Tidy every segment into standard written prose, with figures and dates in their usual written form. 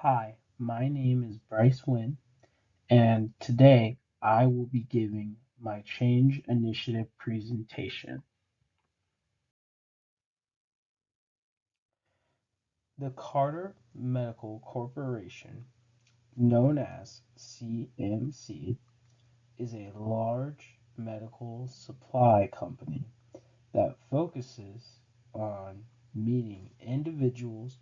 Hi, my name is Bryce Winn, and today I will be giving my Change Initiative presentation. The Carter Medical Corporation, known as CMC, is a large medical supply company that focuses on meeting individuals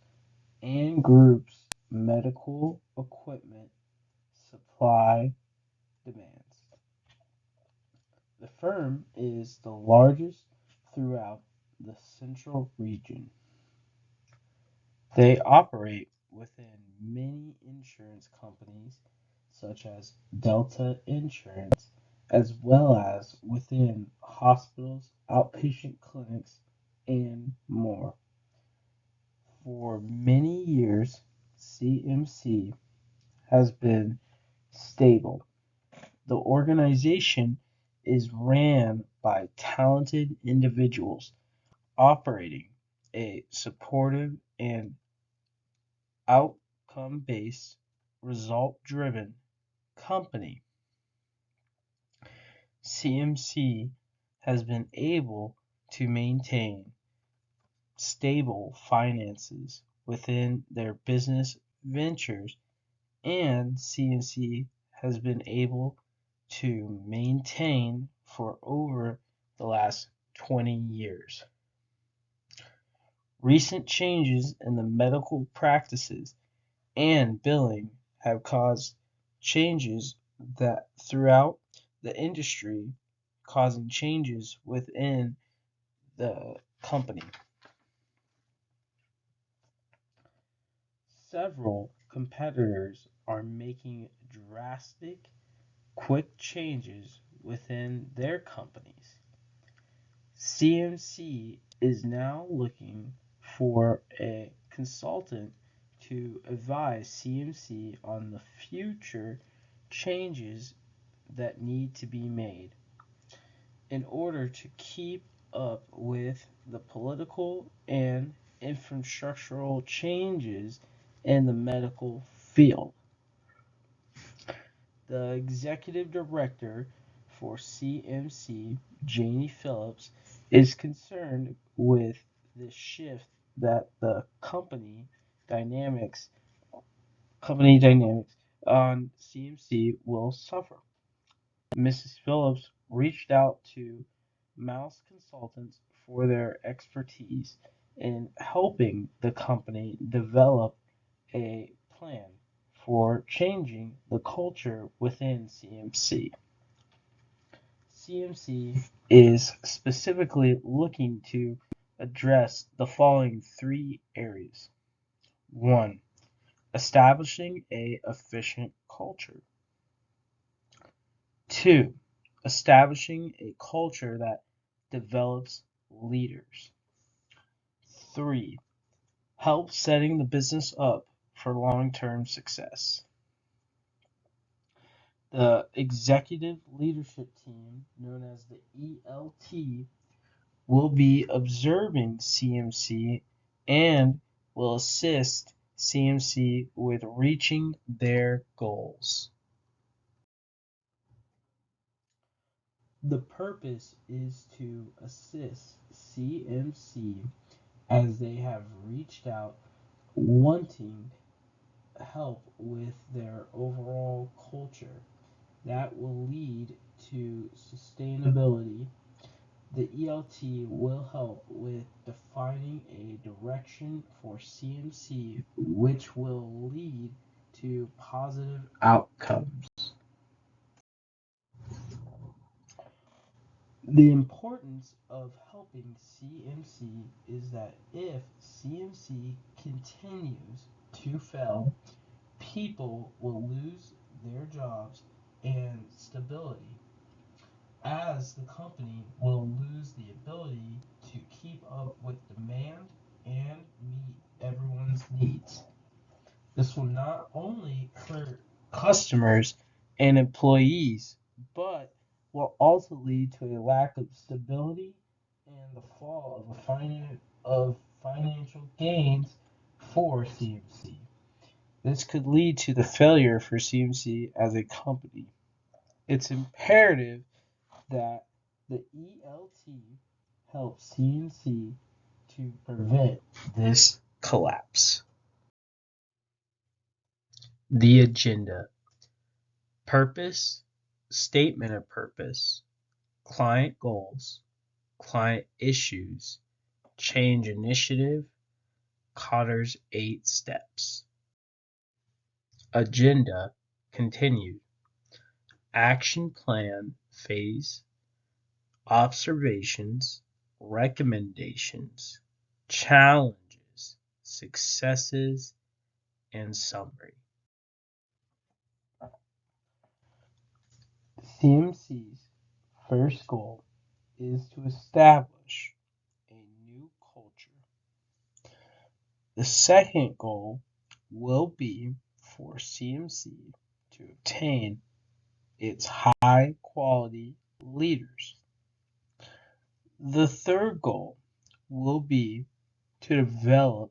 and groups' medical equipment supply demands. The firm is the largest throughout the Central Region. They operate within many insurance companies such as Delta Insurance, as well as within hospitals, outpatient clinics, and more. For many years, CMC has been stable. The organization is ran by talented individuals operating a supportive and outcome based, result driven company. CMC has been able to maintain stable finances within their business ventures, and CMC has been able to maintain for over the last 20 years. Recent changes in the medical practices and billing have caused changes that throughout the industry, causing changes within the company. Several competitors are making drastic, quick changes within their companies. CMC is now looking for a consultant to advise CMC on the future changes that need to be made in order to keep up with the political and infrastructural changes in the medical field. The executive director for CMC, Janie Phillips, is concerned with the shift that the company dynamics on CMC will suffer. Mrs. Phillips reached out to Mouse Consultants for their expertise in helping the company develop a plan for changing the culture within CMC. CMC is specifically looking to address the following three areas. One, establishing a efficient culture. Two, establishing a culture that develops leaders. Three, help setting the business up for long-term success. The executive leadership team, known as the ELT, will be observing CMC and will assist CMC with reaching their goals. The purpose is to assist CMC as they have reached out wanting help with their overall culture that will lead to sustainability. The ELT will help with defining a direction for CMC which will lead to positive outcomes. The importance of helping CMC is that if CMC continues to fail, people will lose their jobs and stability, as the company will lose the ability to keep up with demand and meet everyone's needs. This will not only hurt customers and employees, but will also lead to a lack of stability and the fall of financial gains for CMC. This could lead to the failure for CMC as a company. It's imperative that the ELT helps CMC to prevent this collapse. The agenda: purpose, statement of purpose, client goals, client issues, change initiative, Cotter's 8 steps. Agenda continued. Action plan phase, observations, recommendations, challenges, successes, and summary. CMC's first goal is to establish a new culture. The second goal will be for CMC to obtain its high quality leaders. The third goal will be to develop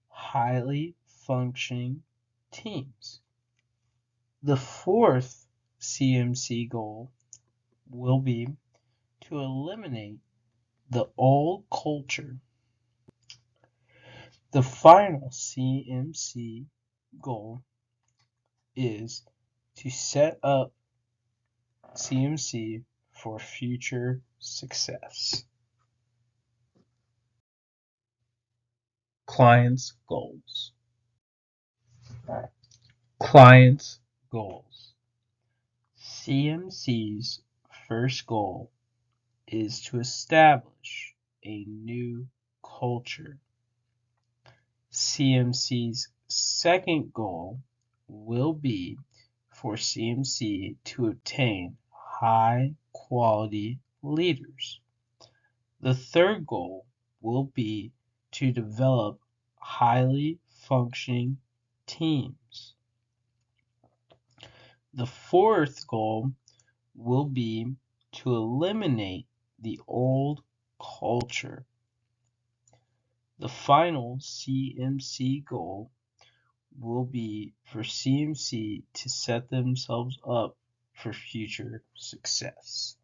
highly functioning teams. The fourth CMC goal will be to eliminate the old culture. The final CMC goal is to set up CMC for future success. Clients' goals. Clients' goals. CMC's first goal is to establish a new culture. CMC's second goal will be for CMC to obtain high quality leaders. The third goal will be to develop highly functioning teams. The fourth goal will be to eliminate the old culture. The final CMC goal will be for CMC to set themselves up for future success.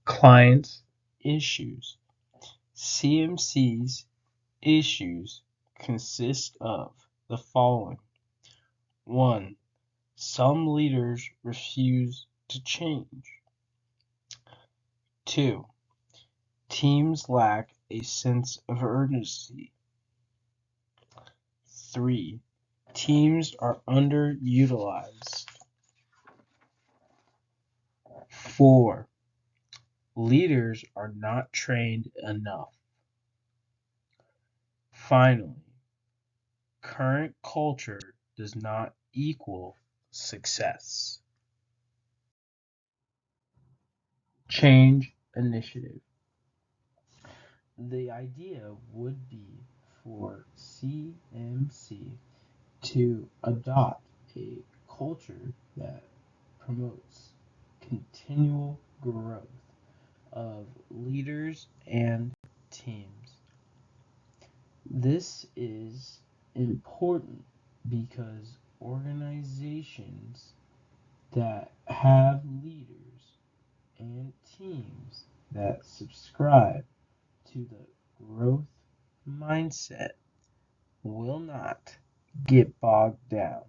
Clients' issues. CMC's issues consist of the following. 1. Some leaders refuse to change. 2. Teams lack a sense of urgency. 3. Teams are underutilized. 4. Leaders are not trained enough. Finally, current culture does not equal success. Change initiative. The idea would be for CMC to adopt a culture that promotes continual growth of leaders and teams. This is important because organizations that have leaders and teams that subscribe to the growth mindset will not get bogged down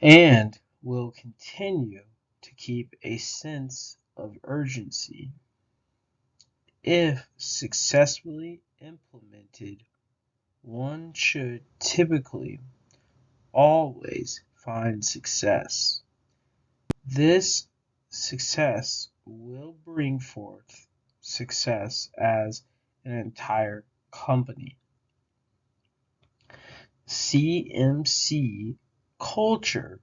and will continue to keep a sense of urgency. If successfully implemented, one should typically always find success. This success will bring forth success as an entire company. CMC culture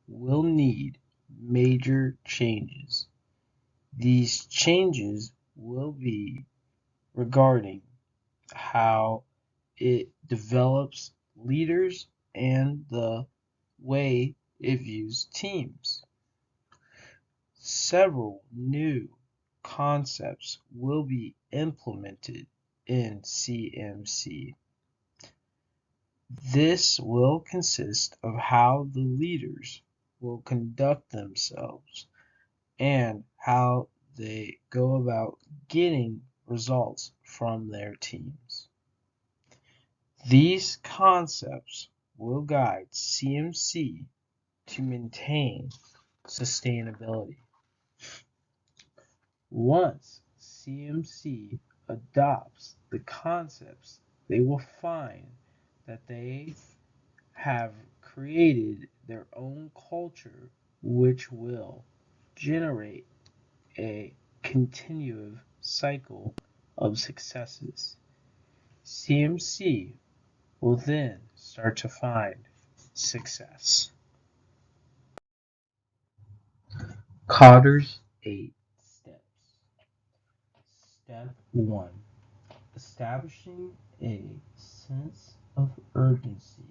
will need major changes. These changes will be regarding how it develops leaders and the way it views teams. Several new concepts will be implemented in CMC. This will consist of how the leaders will conduct themselves and how they go about getting results from their teams. These concepts will guide CMC to maintain sustainability. Once CMC adopts the concepts, they will find that they have created their own culture, which will generate a continuous cycle of successes. CMC will then start to find success. Cotter's 8 steps. Step 1. Establishing a sense of urgency.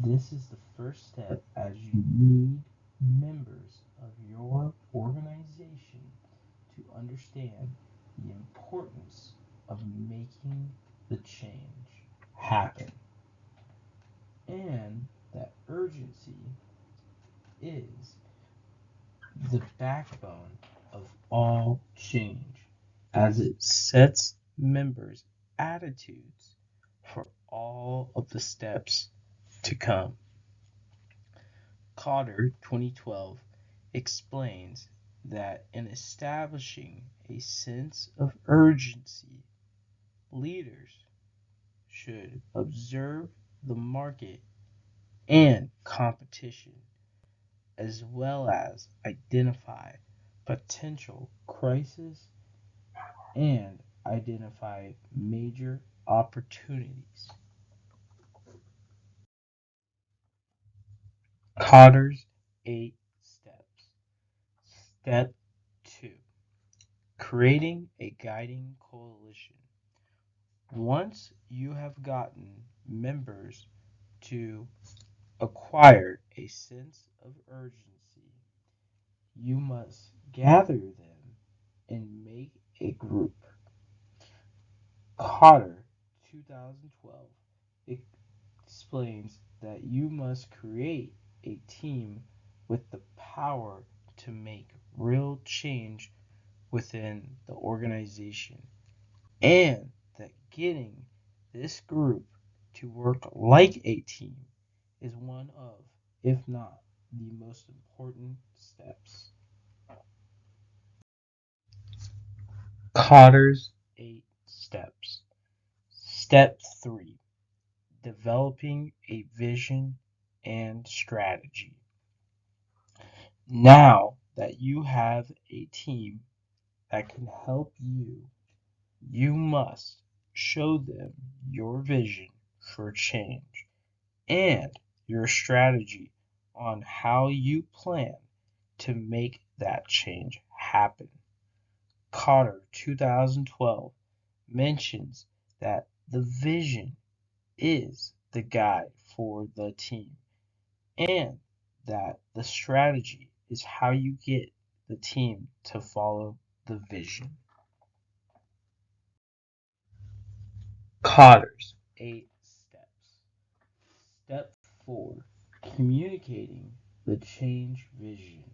This is the first step as you need members of your organization to understand the importance of making the change happen. And that urgency is the backbone of all change as it sets members' attitudes for all of the steps to come. Cotter 2012 explains that in establishing a sense of urgency, leaders should observe the market and competition, as well as identify potential crises and identify major opportunities. Cotter's 8 steps. Step 2. Creating a guiding coalition. Once you have gotten members to acquire a sense of urgency, you must gather them and make a group. Cotter 2012 explains that you must create a team with the power to make real change within the organization, and that getting this group to work like a team is one of, if not the most important steps. Cotter's 8 steps. Step 3. Developing a vision and strategy. Now that you have a team that can help you, you must show them your vision for change and your strategy on how you plan to make that change happen. Cotter 2012 mentions that the vision is the guide for the team and that the strategy is how you get the team to follow the vision. Cotter's 8 steps. Step 4. Communicating the change vision.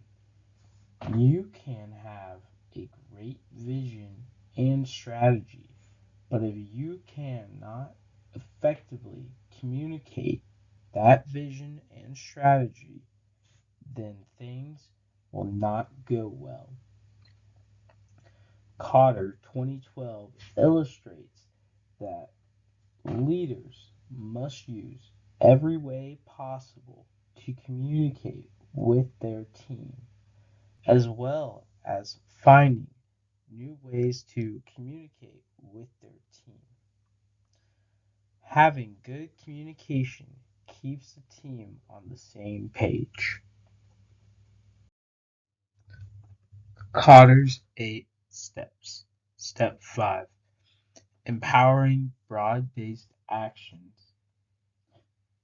You can have a great vision and strategy, but if you cannot effectively communicate that vision and strategy, then things will not go well. Cotter 2012 illustrates that leaders must use every way possible to communicate with their team, as well as finding new ways to communicate with their team. Having good communication keeps the team on the same page. Cotter's 8 steps. Step 5. Empowering broad-based actions.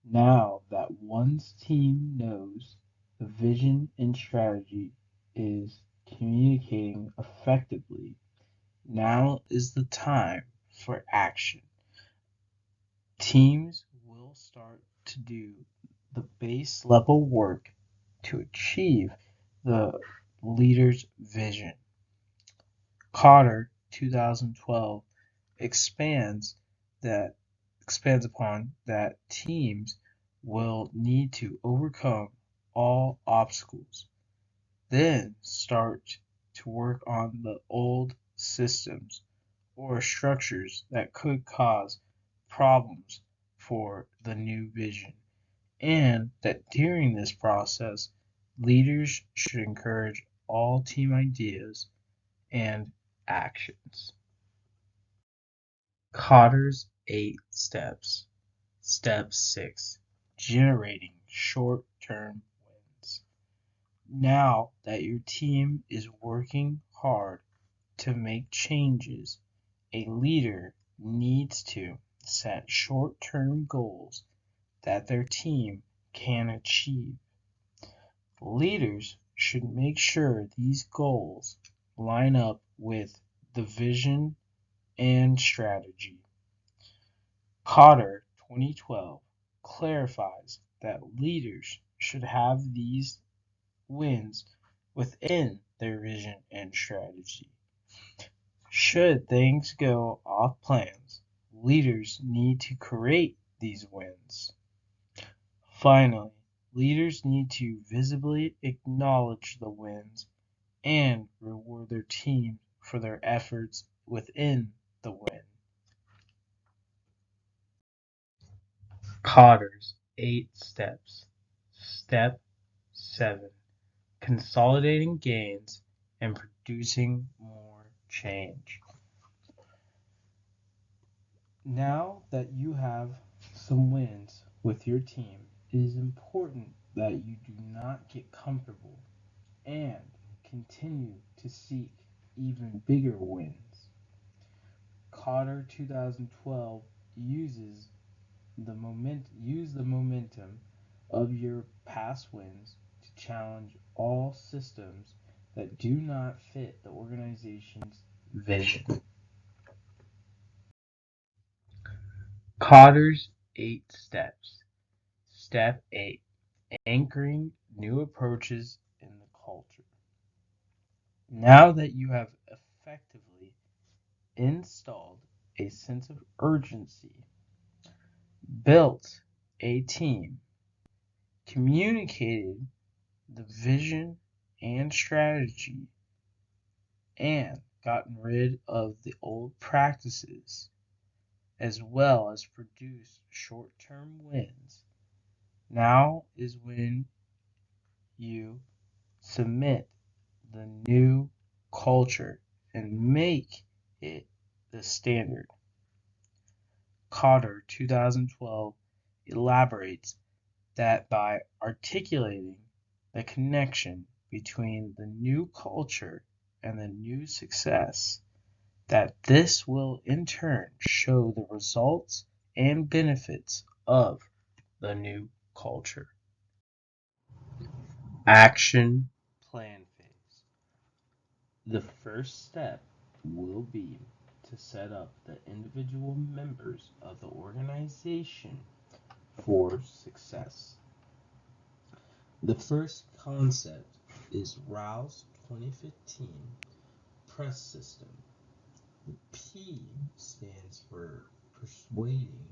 Now that one's team knows the vision and strategy is communicating effectively, now is the time for action. Teams will start to do the base level work to achieve the leader's vision. Cotter 2012 expands that expands upon that teams will need to overcome all obstacles, then start to work on the old systems or structures that could cause problems for the new vision, and that during this process, leaders should encourage all team ideas and actions. Cotter's 8 steps. Step 6. Generating short term wins. Now that your team is working hard to make changes, a leader needs to set short term goals that their team can achieve. Leaders should make sure these goals line up with the vision and strategy. Cotter 2012 clarifies that leaders should have these wins within their vision and strategy. Should things go off plans, leaders need to create these wins. Finally, leaders need to visibly acknowledge the wins and reward their team for their efforts within the win. Cotter's 8 steps. Step 7. Consolidating gains and producing more change. Now that you have some wins with your team, it is important that you do not get comfortable and continue to seek even bigger wins. Cotter 2012 use the momentum of your past wins to challenge all systems that do not fit the organization's vision. Cotter's 8 steps. Step 8. Anchoring new approaches in the culture. Now that you have effectively installed a sense of urgency, built a team, communicated the vision and strategy, and gotten rid of the old practices, as well as produced short term wins, now is when you submit the new culture and make it the standard. Cotter 2012 elaborates that by articulating the connection between the new culture and the new success, that this will in turn show the results and benefits of the new culture. Action plan phase. The first step will be to set up the individual members of the organization for success. The first concept is Rouse 2015 Press System. The P stands for persuading.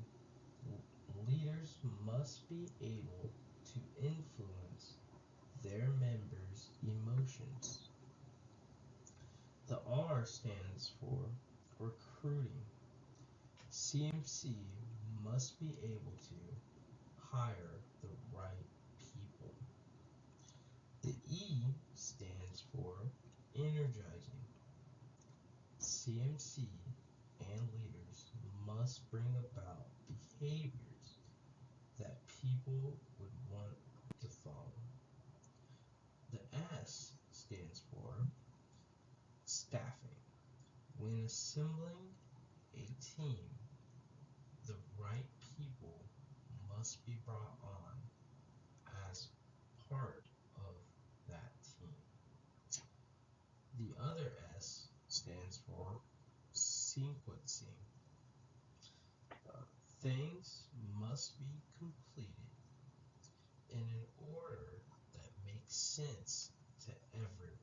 Leaders must be able to influence their members' emotions. The R stands for recruiting. CMC must be able to hire the right people. The E stands for energizing. CMC and leaders must bring about behaviors that people would want to follow. The S stands for staffing. When assembling a team, the right people must be brought on as part of that team. The other S stands for sequencing. Things must be completed in an order that makes sense to everyone.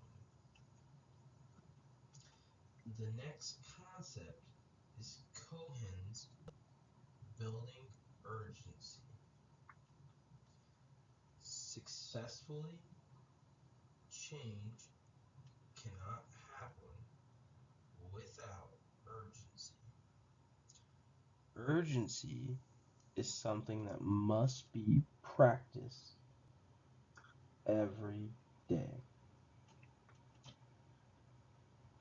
The next concept is Cohen's building urgency. Successfully, change cannot happen without urgency. Urgency is something that must be practiced every day.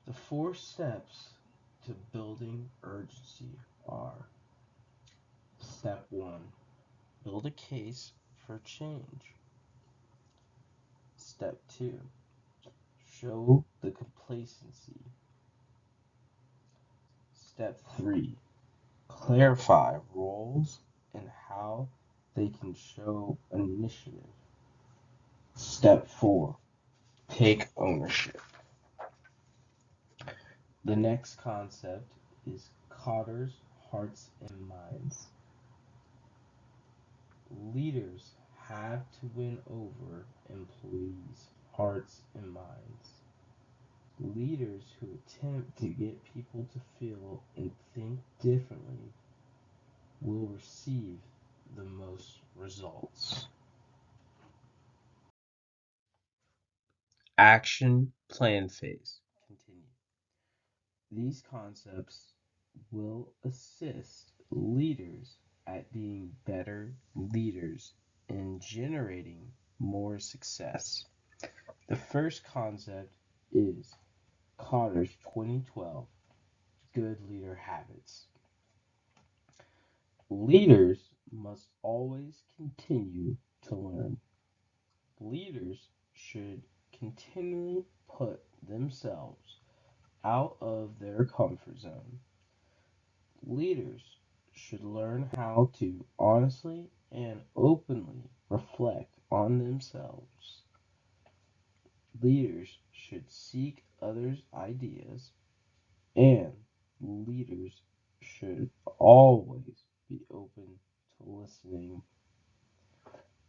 The 4 steps to building urgency are: Step 1, build a case for change. Step 2, show the complacency. Step 3, clarify roles and how they can show initiative. Step 4, take ownership. The next concept is Cotter's hearts and minds. Leaders have to win over employees' hearts and minds. Leaders who attempt to get people to feel and think differently will receive the most results. Action plan phase. Continue. These concepts will assist leaders at being better leaders and generating more success. The first concept is Cotter's 2012 Good Leader Habits. Leaders must always continue to learn. Leaders should continually put themselves out of their comfort zone. Leaders should learn how to honestly and openly reflect on themselves. Leaders should seek others' ideas, and leaders should always be open to listening.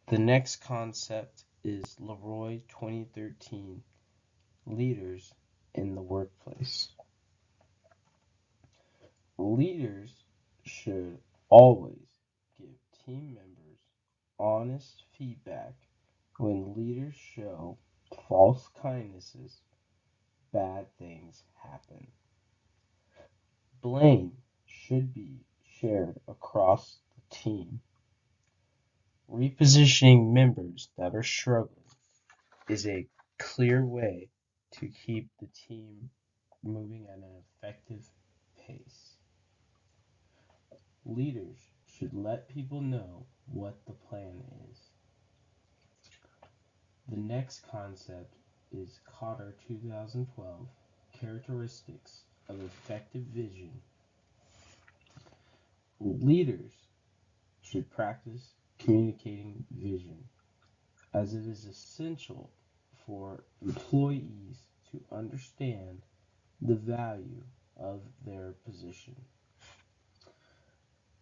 The next concept is Leroy 2013 Leaders in the Workplace. Leaders should always give team members honest feedback. When leaders show false kindnesses, bad things happen. Blame should be shared across the team. Repositioning members that are struggling is a clear way to keep the team moving at an effective pace. Leaders should let people know what the plan is. The next concept is Cotter 2012 Characteristics of Effective Vision. Leaders should practice communicating vision, as it is essential for employees to understand the value of their position.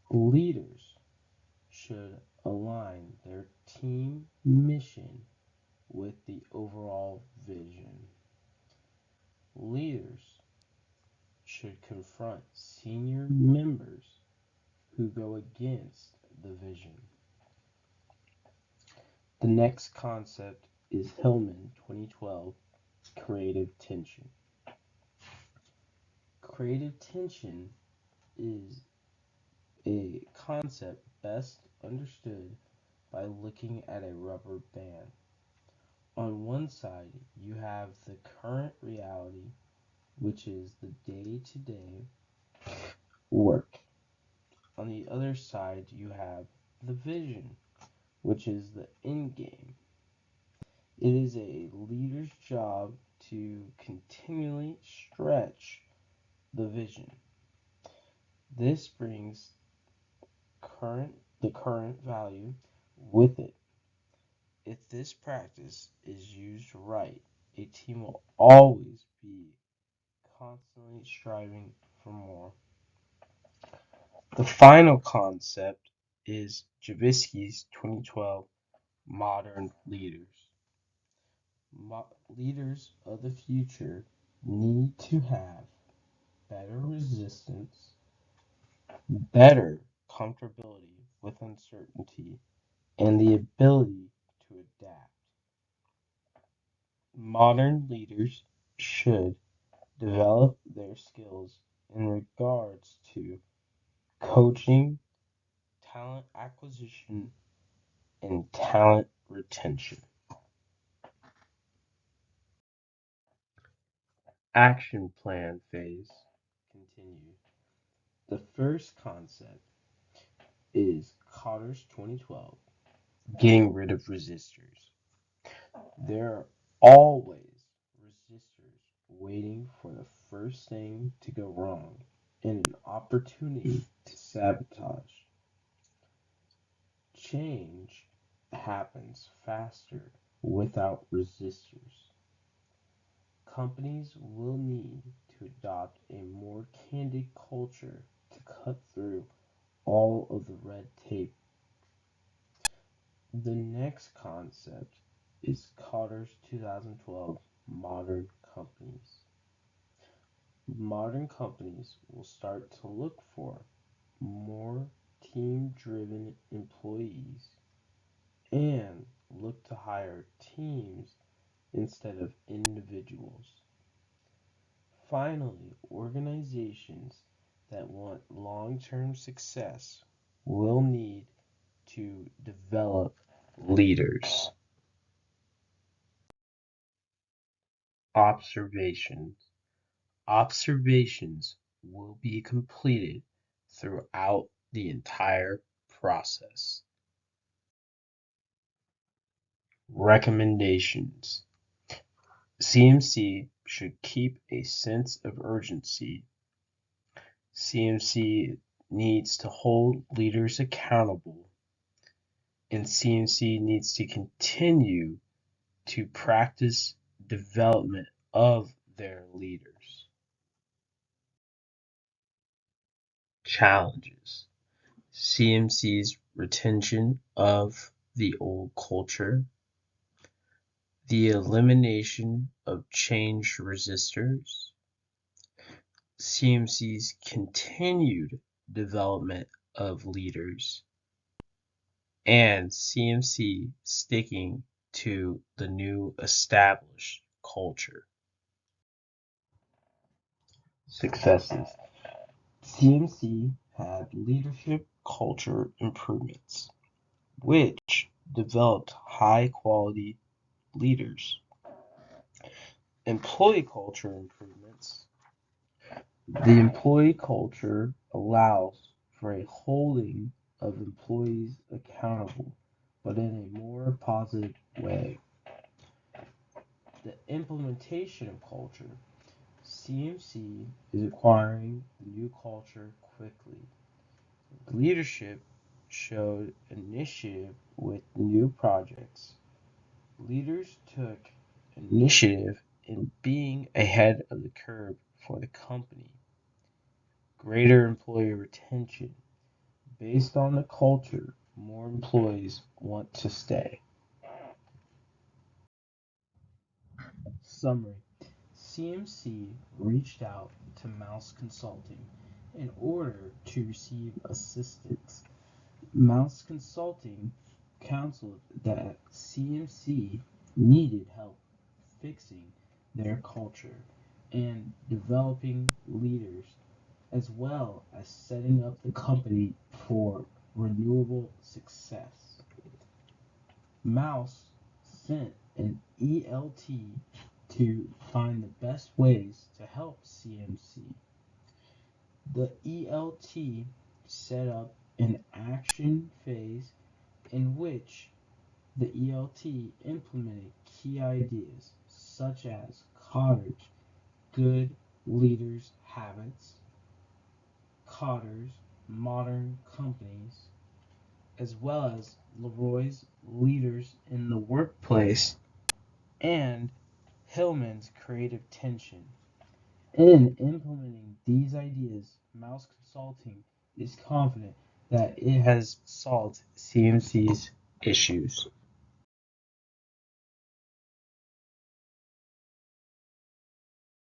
Leaders should align their team mission with the overall vision. Leaders should confront senior members who go against the vision. The next concept is Hillman 2012 Creative Tension. Creative tension is a concept best understood by looking at a rubber band. On one side, you have the current reality, which is the day-to-day work. On the other side, you have the vision, which is the end game. It is a leader's job to continually stretch the vision. This brings the current value with it. If this practice is used right, a team will always be constantly striving for more. The final concept is Javisky's 2012 Modern Leaders. Leaders of the future need to have better resistance, better comfortability with uncertainty, and the ability to adapt. Modern leaders should develop their skills in regards to coaching, talent acquisition, and talent retention. Action plan phase continued. The first concept is Cotter's 2012, getting rid of resistors. There are always resistors waiting for the first thing to go wrong and an opportunity to sabotage. Change happens faster without resistors. Companies will need to adopt a more candid culture to cut through all of the red tape. The next concept is Cotter's 2012 Modern Companies. Modern companies will start to look for more team-driven employees and look to hire teams instead of individuals. Finally, organizations that want long-term success will need to develop leaders. Observations. Observations will be completed throughout the entire process. Recommendations. CMC should keep a sense of urgency. CMC needs to hold leaders accountable, and CMC needs to continue to practice development of their leaders. Challenges. CMC's retention of the old culture, the elimination of change resistors, CMC's continued development of leaders, and CMC sticking to the new established culture. Successes. CMC had leadership culture improvements, which developed high quality leaders. Employee culture improvements. The employee culture allows for a holding of employees accountable, but in a more positive way. The implementation of culture. CMC is acquiring the new culture quickly. Leadership showed initiative with new projects. Leaders took initiative in being ahead of the curve for the company. Greater employee retention. Based on the culture, more employees want to stay. Summary. CMC reached out to Mouse Consulting in order to receive assistance. Mouse Consulting counseled that CMC needed help fixing their culture and developing leaders, as well as setting up the company for renewable success. Mouse sent an ELT to find the best ways to help CMC. The ELT set up an action phase in which the ELT implemented key ideas such as Cotter's good leaders habits, Cotter's modern companies, as well as Leroy's leaders in the workplace and Hillman's creative tension. In implementing these ideas, Mouse Consulting is confident that it has solved CMC's issues.